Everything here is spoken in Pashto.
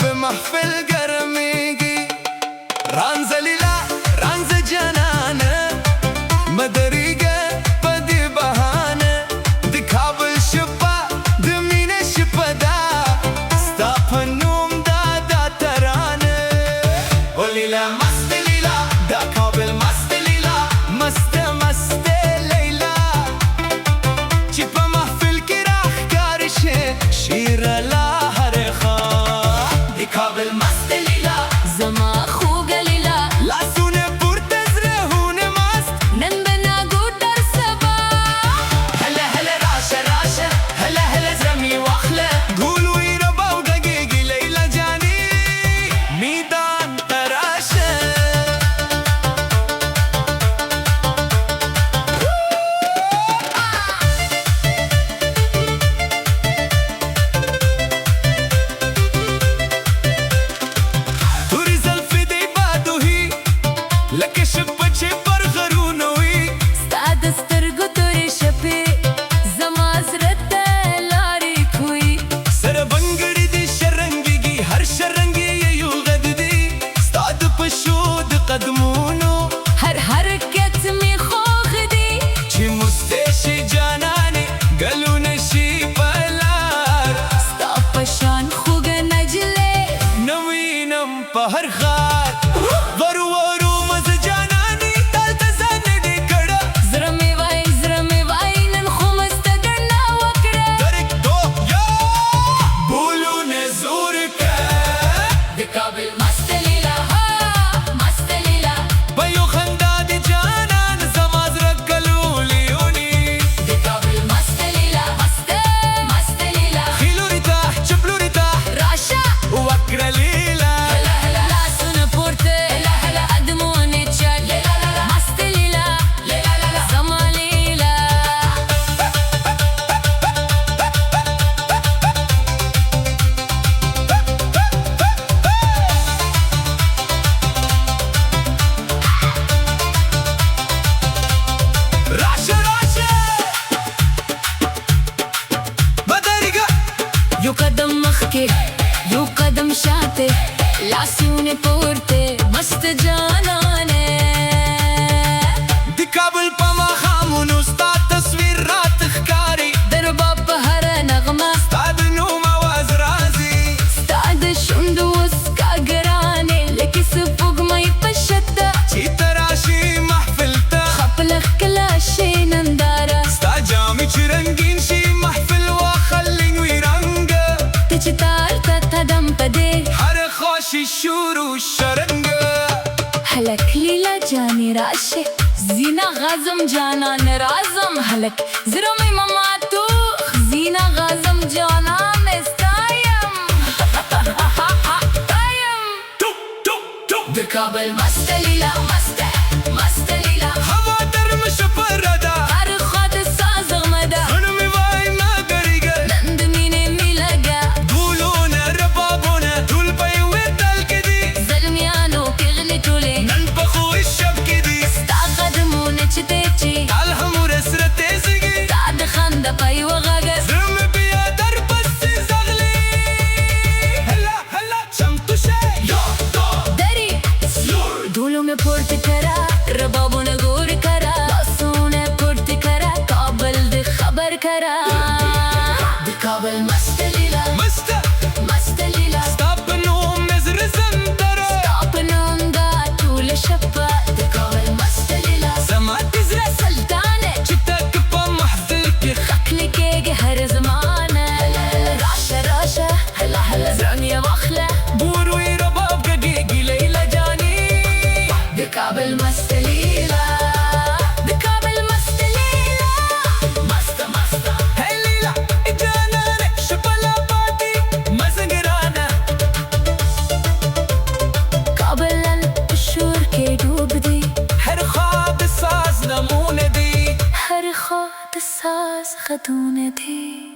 بمحفل قرميقي رانز ليلى رانز جنانه مدريقه بدي بهانه دي كابل شبا دمين الشبا دا ستاب النوم دا ترانه وليلى مست ليلى دا كابل مست ليلى مست ليلى شبا محفل كراخ كارشه شيرة لا كابل مست ليلى زما خوگه ليلى لاسونه پورته زرهونه مست نن بناگو در سبا هلا هلا راشه هلا زرمي واخله قولوا يربا ودقيقي ليلى جاني ميدان تراشه لکه شپه چې پر غرونو وي ستا د سترګو تورې شپې زما زړه ته لارې کوي سره بنګړي دي شرنګيږي هر شرنګي یو غد دي ستا د پښو د قدمونو هر حرکت مې خوښ دي چې مسته شي جانانې ګلونه شي په لار ستا په شان خوږه نجلۍ نه وینم په هر ښار ورو كابل مست ليلى مست ليلى بيو خندا دي جانان زماز ركلوليوني دي كابل مست ليلى مست ليلى خيلو رتاح شبلو رتاح راشا وكرة ليلى هلا هلا لا سنة بورتي هلا هلا أدموني تشال مست ليلى زما ليلى يو قدم مخکې يو قدم شاته لاسونه پورته مست جانانه دي کابل په ماښامونو ستا تصویر راته ښکاري درباب په هره نغمه ستا د نوم اواز راځي ستا د شونډو وسکا ګرانې لکه سپوږمۍ په شته چې ته راشي محفل ته خپله ښکلا شي ننداره ستا جامې چې رنګین شي محفل واخلي وي رنګه ته چې تار ته تدم په دې هر خوشي شروع شرنګه هلک لیلا جانې راشه زینا غازم جانان رازم هلک زرمې ماما تو زینا غازم جانان استایم د کابل مست لیلا مست لیلا هوا درم شپره ده هر خوا د ساز غمه ده هنمې وای ناګریږه نن د مینې مې لګه ګلونه ربابونه ټول په یوې تل کې دي زلمیانو پیغلې ټولې نن په خوی شب کې دي ستا قدمونه چې دی چې الحمره سره تیزږي ستا د خنده په یوه غږه زړه مې بیا در پسې ځغلي هلا چمتو شه دری دولو مې پورته الساز خدونه دي